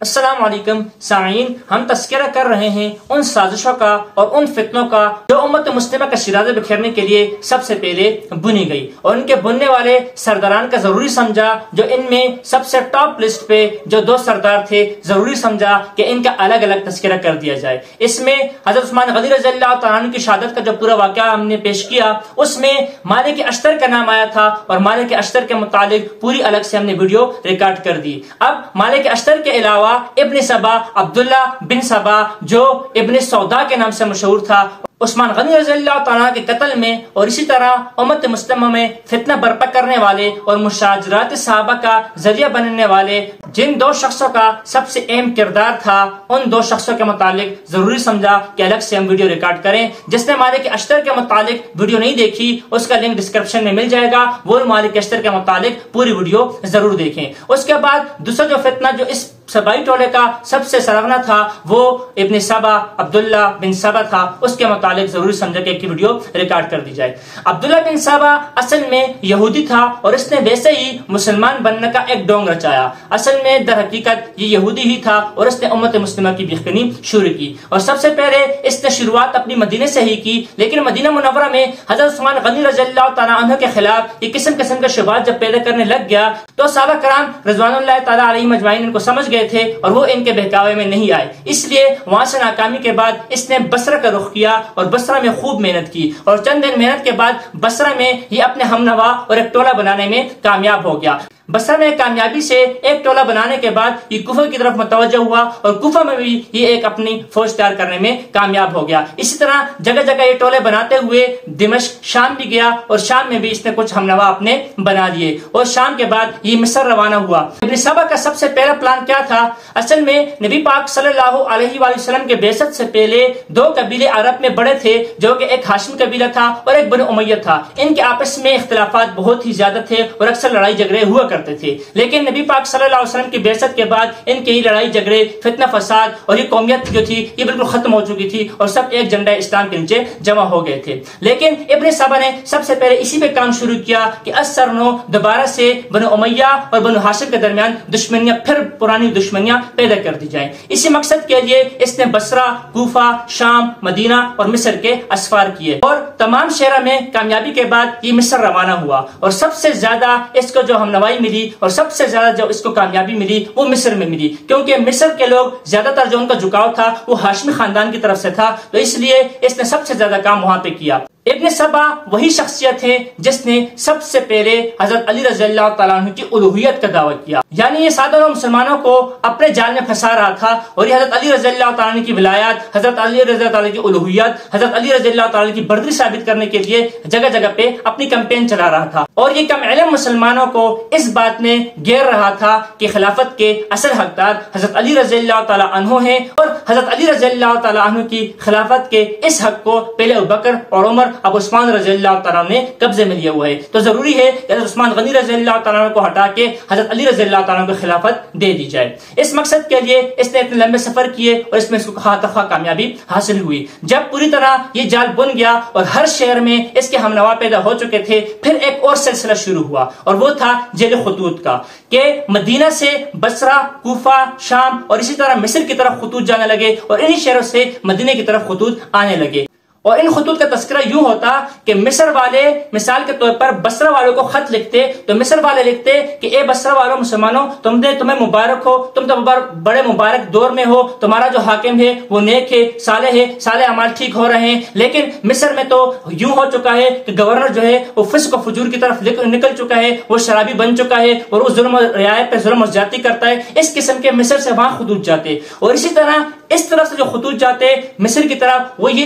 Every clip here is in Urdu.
السلام علیکم سامعین، ہم تذکرہ کر رہے ہیں ان سازشوں کا اور ان فتنوں کا جو امت مسلمہ کا شیرازہ بکھیرنے کے لیے سب سے پہلے بنی گئی، اور ان کے بننے والے سرداران کا ضروری سمجھا، جو ان میں سب سے ٹاپ لسٹ پہ جو دو سردار تھے، ضروری سمجھا کہ ان کا الگ الگ تذکرہ کر دیا جائے۔ اس میں حضرت عثمان غنی رضی اللہ تعالیٰ عنہ کی شہادت کا جو پورا واقعہ ہم نے پیش کیا، اس میں مالک اشتر کا نام آیا تھا، اور مالک اشتر کے متعلق پوری الگ سے ہم نے ویڈیو ریکارڈ کر دی۔ اب مالک اشتر کے علاوہ ابن سبا، عبداللہ بن سبا جو ابن سودا کے نام سے مشہور تھا، عثمان غنی رضی اللہ تعالیٰ کے قتل میں اور اسی طرح امت مسلمہ میں فتنہ برپا کرنے والے اور مشاجرات صحابہ کا ذریعہ بننے والے جن دو شخصوں کا سب سے اہم کردار تھا، ان دو شخصوں کے متعلق ضروری سمجھا کہ الگ سے ہم ویڈیو ریکارڈ کریں۔ جس نے مالک اشتر کے متعلق ویڈیو نہیں دیکھی، اس کا لنک ڈسکرپشن میں مل جائے گا، وہ مالک اشتر کے متعلق پوری ویڈیو ضرور دیکھیں۔ اس کے بعد دوسرا جو فتنہ جو اس سبائی ٹولے کا سب سے سرغنہ تھا، وہ ابن سبا، عبداللہ بن سبا تھا، اس کے متعلق ضروری سمجھا کہ ایک ویڈیو ریکارڈ کر دی جائے۔ عبداللہ بن سبا اصل میں یہودی تھا، اور اس نے ویسے ہی مسلمان بننے کا ایک ڈونگ رچایا۔ اصل میں در حقیقت یہ یہودی ہی تھا، اور اس نے امت مسلمہ کی بیخکنی شروع کی، اور سب سے پہلے اس نے شروعات اپنی مدینے سے ہی کی، لیکن مدینہ منورہ میں حضرت عثمان غنی رضی اللہ تعالیٰ عنہ کے خلاف یہ قسم قسم کے شبہات جب پیدا کرنے لگ گیا، تو صحابہ کرام رضوان اللہ تعالیٰ علیہم اجمعین ان کو سمجھ گئے تھے، اور وہ ان کے بہکاوے میں نہیں آئے۔ اس لیے وہاں سے ناکامی کے بعد اس نے بصرہ کا رخ کیا، اور بصرہ میں خوب محنت کی، اور چند دن محنت کے بعد بصرہ میں یہ اپنے ہم نوا اور ایک ٹولہ بنانے میں کامیاب ہو گیا۔ بصرہ میں کامیابی سے ایک ٹولہ بنانے کے بعد یہ کوفہ کی طرف متوجہ ہوا، اور کوفہ میں بھی یہ ایک اپنی فوج تیار کرنے میں کامیاب ہو گیا۔ اسی طرح جگہ جگہ یہ ٹولے بناتے ہوئے دمشق، شام بھی گیا، اور شام میں بھی اس نے کچھ ہم نوا اپنے بنا دیے، اور شام کے بعد یہ مصر روانہ ہوا۔ ابن سبا کا سب سے پہلا پلان کیا تھا؟ اصل میں نبی پاک صلی اللہ علیہ وآلہ وسلم کے بعثت سے پہلے دو قبیلے عرب میں بڑے تھے، جو کہ ایک ہاشم قبیلہ تھا اور ایک بنو امیہ تھا۔ ان کے آپس میں اختلافات بہت ہی زیادہ تھے، اور اکثر لڑائی جھگڑے ہوا کرتے تھے، لیکن نبی پاک صلی اللہ علیہ وسلم کی بعثت کے بعد ان کے ہی لڑائی جھگڑے، فتنہ فساد اور یہ قومیت جو تھی یہ بالکل ختم ہو چکی تھی، اور سب ایک جھنڈا اسلام کے نیچے جمع ہو گئے تھے۔ لیکن ابن سبا نے سب سے پہلے اسی پہ کام شروع کیا کہ اثرنو دوبارہ سے بنو امیہ اور بنو ہاشم کے درمیان دشمنیاں، پھر پرانی دشمنیاں پیدا کر دی جائیں۔ اسی مقصد کے لیے اس نے بصرہ، کوفہ، شام، مدینہ اور مصر کے اسفار کیے، اور تمام شہروں میں کامیابی کے بعد یہ مصر روانہ ہوا، اور سب سے زیادہ اس کو جو ہم نوائی ملی اور سب سے زیادہ جو اس کو کامیابی ملی وہ مصر میں ملی، کیونکہ مصر کے لوگ زیادہ تر جو ان کا جھکاؤ تھا وہ ہاشمی خاندان کی طرف سے تھا، تو اس لیے اس نے سب سے زیادہ کام وہاں پہ کیا۔ ابن سبا وہی شخصیت ہے جس نے سب سے پہلے حضرت علی رضی اللہ تعالیٰ عنہ کی الوہیت کا دعویٰ کیا، یعنی یہ سادہ مسلمانوں کو اپنے جال میں پھنسا رہا تھا، اور یہ حضرت علی رضی اللہ تعالیٰ عنہ کی ولایات، حضرت علی رضی اللہ تعالیٰ کی الوہیت، حضرت علی رضی اللہ تعالیٰ کی بردری ثابت کرنے کے لیے جگہ جگہ پہ اپنی کمپین چلا رہا تھا، اور یہ کم علم مسلمانوں کو اس بات میں گیر رہا تھا کہ خلافت کے اصل حقدار حضرت علی رضی اللہ تعالیٰ عنہ ہیں، اور حضرت علی رضی اللہ تعالیٰ عنہ کی خلافت کے اس حق کو پہلے ابوبکر اور عمر، اب عثمان رضی اللہ تعالیٰ نے قبضے میں لیا ہوا ہے، تو ضروری ہے کہ حضرت عثمان غنی رضی اللہ تعالیٰ کو ہٹا کے حضرت علی رضی اللہ تعالیٰ کو خلافت دے دی جائے۔ اس مقصد کے لیے اس نے اتنے لمبے سفر کیے، اور اس میں اس کو خواہ تخواہ کامیابی حاصل ہوئی۔ جب پوری طرح یہ جال بن گیا اور ہر شہر میں اس کے ہم نوا پیدا ہو چکے تھے، پھر ایک اور سلسلہ شروع ہوا، اور وہ تھا جیل خطوط کا، کہ مدینہ سے بصرہ، کوفہ، شام اور اسی طرح مصر کی طرف خطوط جانے لگے، اور انہی شہروں سے مدینہ کی طرف خطوط آنے لگے۔ اور ان خطوط کا تذکرہ یوں ہوتا کہ مصر والے مثال کے طور پر بصرہ والوں کو خط لکھتے، تو مصر والے لکھتے کہ اے بصرہ والوں مسلمانوں، تمہیں مبارک ہو، تم تو بڑے مبارک دور میں ہو، تمہارا جو حاکم ہے وہ نیک ہے، صالح اعمال ٹھیک ہو رہے ہیں، لیکن مصر میں تو یوں ہو چکا ہے کہ گورنر جو ہے وہ فسق و فجور کی طرف نکل چکا ہے، وہ شرابی بن چکا ہے، اور وہ ظلم و رعایت پہ ظلم و زیادتی کرتا ہے۔ اس قسم کے مصر سے وہاں خطوط جاتے، اور اسی طرح اس طرف سے جو خطوط جاتے مصر کی طرف، وہ یہ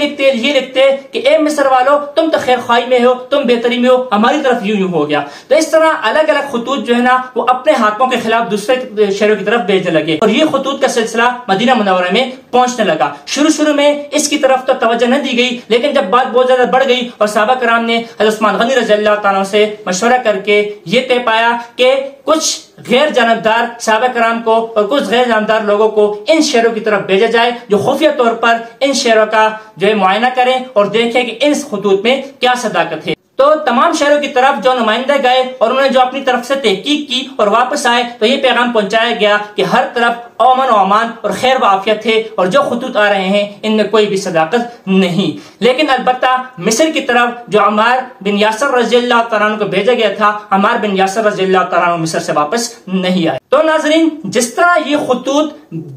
لکھتے کہ اے مصر والو، تم تو خیر خواہی میں ہو، تم بہتری میں ہو، ہماری طرف یوں ہو گیا۔ تو اس طرح الگ الگ خطوط جو ہے نا وہ اپنے حاکموں کے خلاف دوسرے شہروں کی طرف بھیجنے لگے، اور یہ خطوط کا سلسلہ مدینہ منورہ میں پہنچنے لگا۔ شروع میں اس کی طرف تو توجہ نہ دی گئی، لیکن جب بات بہت زیادہ بڑھ گئی اور صحابہ کرام نے حضرت عثمان غنی رضی اللہ تعالیٰ سے مشورہ کر کے یہ طے پایا کہ کچھ غیر جانبدار صحابہ کرام کو اور کچھ غیر جانبدار لوگوں کو ان شہروں کی طرف بھیجا جائے، جو خفیہ طور پر ان شہروں کا جو ہے معائنہ کریں اور دیکھیں کہ ان خطوط میں کیا صداقت ہے۔ تو تمام شہروں کی طرف جو نمائندے گئے اور انہوں نے جو اپنی طرف سے تحقیق کی اور واپس آئے تو یہ پیغام پہنچایا گیا کہ ہر طرف امن و امان اور خیر و عافیت ہے اور جو خطوط آ رہے ہیں ان میں کوئی بھی صداقت نہیں. لیکن البتہ مصر کی طرف جو عمار بن یاسر رضی اللہ تعالیٰ عنہ کو بھیجا گیا تھا، عمار بن یاسر رضی اللہ تعالیٰ عنہ مصر سے واپس نہیں آئے. تو ناظرین، جس طرح یہ خطوط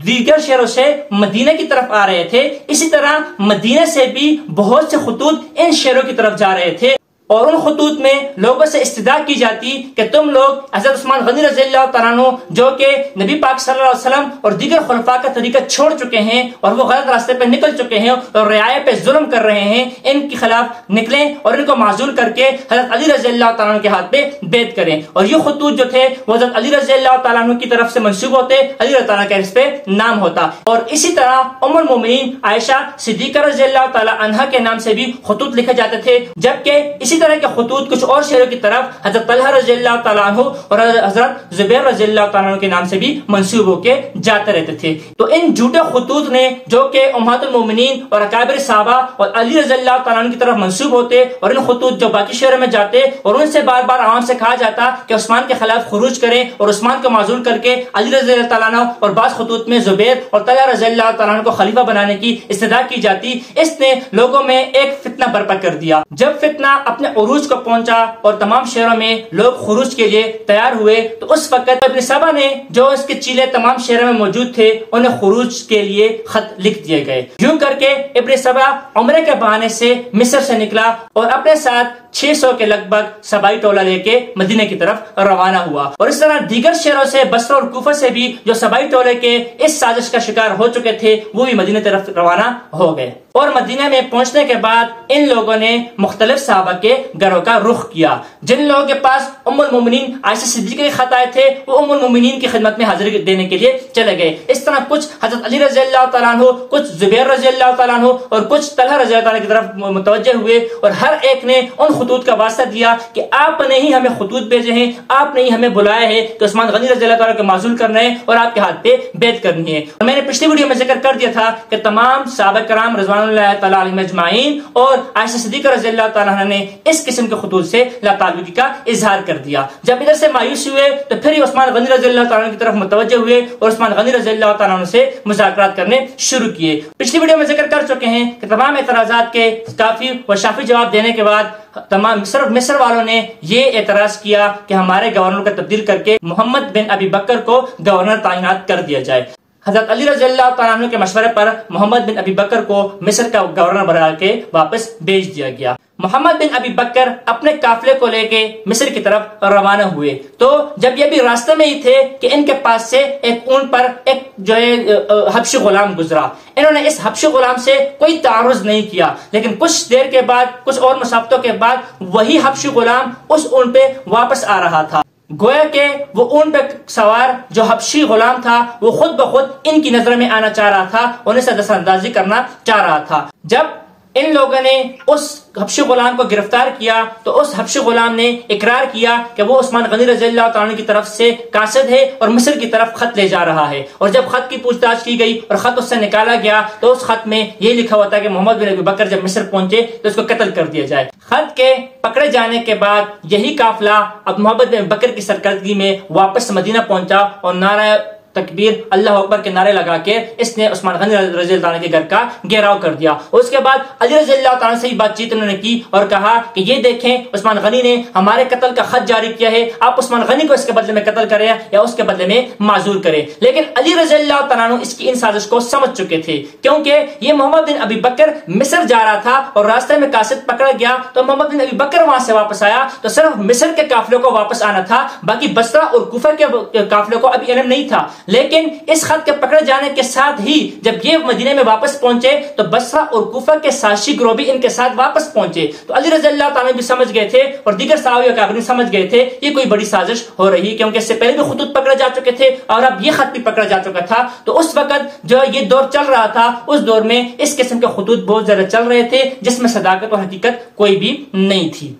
دیگر شہروں سے مدینہ کی طرف آ رہے تھے، اسی طرح مدینہ سے بھی بہت سے خطوط ان شہروں کی طرف جا رہے تھے اور ان خطوط میں لوگوں سے استدعا کی جاتی کہ تم لوگ حضرت عثمان غنی رضی اللہ تعالیٰ عنہ جو کہ نبی پاک صلی اللہ علیہ وسلم اور دیگر خلفاء کا طریقہ چھوڑ چکے ہیں اور وہ غلط راستے پہ نکل چکے ہیں اور رعایا پہ ظلم کر رہے ہیں، ان کے خلاف نکلیں اور ان کو معزول کر کے حضرت علی رضی اللہ تعالیٰ عنہ کے ہاتھ پہ بیعت کریں. اور یہ خطوط جو تھے وہ حضرت علی رضی اللہ تعالیٰ عنہ کی طرف سے منسوب ہوتے، علی رضی اللہ تعالیٰ کا اس پہ نام ہوتا. اور اسی طرح ام المومنین عائشہ صدیقہ رضی اللہ تعالیٰ عنہا کے نام سے بھی خطوط لکھے جاتے تھے، جبکہ اسی طرح کے خطوط کچھ اور شہروں کی طرف حضرت طلحہ رضی اللہ تعالیٰ عنہ اور حضرت زبیر رضی اللہ تعالیٰ عنہ کے نام سے بھی منسوب ہو کے جاتے رہتے تھے. تو ان جھوٹے خطوط نے جو کہ امہات المومنین اور اکابر صحابہ اور علی رضی اللہ تعالیٰ عنہ کی طرف منسوب ہوتے اور ان خطوط جو باقی شہروں میں جاتے اور ان سے بار بار عوام سے کہا جاتا کہ عثمان کے خلاف خروج کریں اور عثمان کو معزول کر کے علی رضی اللہ تعالیٰ عنہ اور بعض خطوط میں زبیر اور طلحہ رضی اللہ تعالیٰ عنہ کو خلیفہ بنانے کی استدعا کی جاتی، اس نے لوگوں میں ایک فتنہ برپا کر دیا. جب فتنہ اپنے عروج کو پہنچا اور تمام شہروں میں لوگ خروج کے لیے تیار ہوئے تو اس وقت ابن سبا نے جو اس کے چیلے تمام شہروں میں موجود تھے انہیں خروج کے لیے خط لکھ دیے گئے. یوں کر کے ابن سبا عمرے کے بہانے سے مصر سے نکلا اور اپنے ساتھ 600 کے لگ بھگ سبائی ٹولہ لے کے مدینہ کی طرف روانہ ہوا. اور اس طرح دیگر شہروں سے بصرہ اور کوفہ سے بھی جو سبائی ٹولے کے اس سازش کا شکار ہو چکے تھے وہ بھی مدینہ طرف روانہ ہو گئے. اور مدینہ میں پہنچنے کے بعد ان لوگوں نے مختلف صحابہ کے گھروں کا رخ کیا. جن لوگوں کے پاس ام المومنین عائشہ صدیقہ کے خط آئے تھے وہ ام المومنین کی خدمت میں حاضری دینے کے لیے چلے گئے. اس طرح کچھ حضرت علی رضی اللہ تعالیٰ عنہ، کچھ زبیر رضی اللہ تعالیٰ عنہ اور کچھ طلحہ رضی اللہ عنہ کی طرف متوجہ ہوئے اور ہر ایک نے ان خطوط کا واسطہ دیا کہ آپ نے ہی ہمیں خطوط بھیجے ہیں، آپ نے ہی ہمیں بلایا ہے کہ عثمان غنی رضی اللہ تعالیٰ کو معزول کرنا ہے اور آپ کے ہاتھ پہ بیعت کرنی ہے. اور میں نے پچھلی ویڈیو میں ذکر کر دیا تھا کہ تمام صحابہ کرام رضوان اللہ تعالیٰ علیہم اجمعین اور عائشہ صدیقہ رضی اللہ تعالیٰ عنہ نے اس قسم کے خطوط سے لا تعلقی کا اظہار کر دیا. جب ادھر سے مایوس ہوئے تو پھر عثمان غنی رضی اللہ تعالیٰ عنہ کی طرف متوجہ ہوئے اور عثمان غنی رضی اللہ تعالیٰ عنہ سے مذاکرات کرنے شروع کیے. پچھلی ویڈیو میں ذکر کر چکے ہیں کہ تمام اعتراضات کے کافی و شافی جواب دینے کے بعد تمام مصر والوں نے یہ اعتراض کیا کہ ہمارے گورنر کا تبدیل کر کے محمد بن ابی بکر کو گورنر تعینات کر دیا جائے. حضرت علی رضی اللہ تعالیٰ عنہ کے مشورے پر محمد بن ابی بکر کو مصر کا گورنر بنا کے واپس بھیج دیا گیا. محمد بن ابی بکر اپنے قافلے کو لے کے مصر کی طرف روانہ ہوئے. تو جب یہ بھی راستے میں ہی تھے کہ ان کے پاس سے ایک اونٹ پر ایک جو ہے حبشی غلام گزرا. انہوں نے اس حبشی غلام سے کوئی تعارض نہیں کیا، لیکن کچھ دیر کے بعد، کچھ اور مسافتوں کے بعد وہی حبشی غلام اس اونٹ پہ واپس آ رہا تھا. گویا کہ وہ اونٹ پہ سوار جو حبشی غلام تھا وہ خود بخود ان کی نظر میں آنا چاہ رہا تھا، انہیں سے دست اندازی کرنا چاہ رہا تھا. جب ان لوگوں نے اس حبشی غلام کو گرفتار کیا تو اس حبشی غلام نے اقرار کیا کہ وہ عثمان غنی رضی اللہ تعالیٰ عنہ کی طرف سے قاصد ہے اور مصر کی طرف خط لے جا رہا ہے. اور جب خط کی پوچھ تاچھ کی گئی اور خط اس سے نکالا گیا تو اس خط میں یہ لکھا ہوا تھا کہ محمد بن ابی بکر جب مصر پہنچے تو اس کو قتل کر دیا جائے. خط کے پکڑے جانے کے بعد یہی قافلہ اب محمد بن ابی بکر کی سرکردگی میں واپس مدینہ پہنچا اور نعرہ تکبیر اللہ اکبر کے نعرے لگا کے اس نے عثمان غنی رضی اللہ عنہ کے گھر کا گھیراؤ کر دیا. اور اس کے بعد علی رضی اللہ تعالیٰ سے بات چیت انہوں نے کی اور کہا کہ یہ دیکھیں عثمان غنی نے ہمارے قتل کا خط جاری کیا ہے، آپ عثمان غنی کو اس کے بدلے میں قتل کریں یا اس کے بدلے میں معزول کریں. لیکن علی رضی اللہ تعالیٰ عنہ اس کی ان سازش کو سمجھ چکے تھے، کیونکہ یہ محمد بن ابی بکر مصر جا رہا تھا اور راستے میں قاصد پکڑا گیا تو محمد بن ابی بکر وہاں سے واپس آیا تو صرف مصر کے قافلے کو واپس آنا تھا، باقی بصرہ اور کوفہ کے قافلے کو ابھی علم نہیں تھا. لیکن اس خط کے پکڑے جانے کے ساتھ ہی جب یہ مدینے میں واپس پہنچے تو بصرہ اور کوفہ کے سازشی گروہ بھی ان کے ساتھ واپس پہنچے. تو علی رضی اللہ تعالیٰ بھی سمجھ گئے تھے اور دیگر صحابہ اکابرین سمجھ گئے تھے یہ کوئی بڑی سازش ہو رہی، کیونکہ اس سے پہلے بھی خطوط پکڑے جا چکے تھے اور اب یہ خط بھی پکڑا جا چکا تھا. تو اس وقت جو یہ دور چل رہا تھا اس دور میں اس قسم کے خطوط بہت زیادہ چل رہے تھے جس میں صداقت اور حقیقت کوئی بھی نہیں تھی.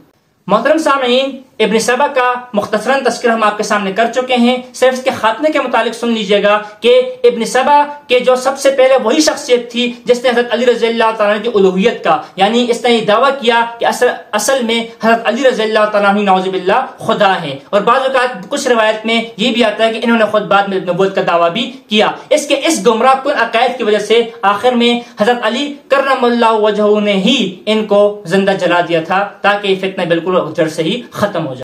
محترم سامعین، ابن سبا کا مختصراً تذکرہ ہم آپ کے سامنے کر چکے ہیں. صرف اس کے خاتمے کے متعلق سن لیجئے گا کہ ابن سبا کے جو سب سے پہلے وہی شخصیت تھی جس نے حضرت علی رضی اللہ تعالیٰ کی الوہیت کا، یعنی اس نے یہ دعویٰ کیا کہ اصل میں حضرت علی رضی اللہ تعالیٰ نعوذ باللہ خدا ہیں. اور بعض اوقات کچھ روایت میں یہ بھی آتا ہے کہ انہوں نے خود بعد میں نبوت کا دعویٰ بھی کیا. اس کے اس گمراہ کن عقائد کی وجہ سے آخر میں حضرت علی کرم اللہ وجہہ نے ہی ان کو زندہ جلا دیا تھا تاکہ یہ فتنہ بالکل جڑ سے ہی ختم ہو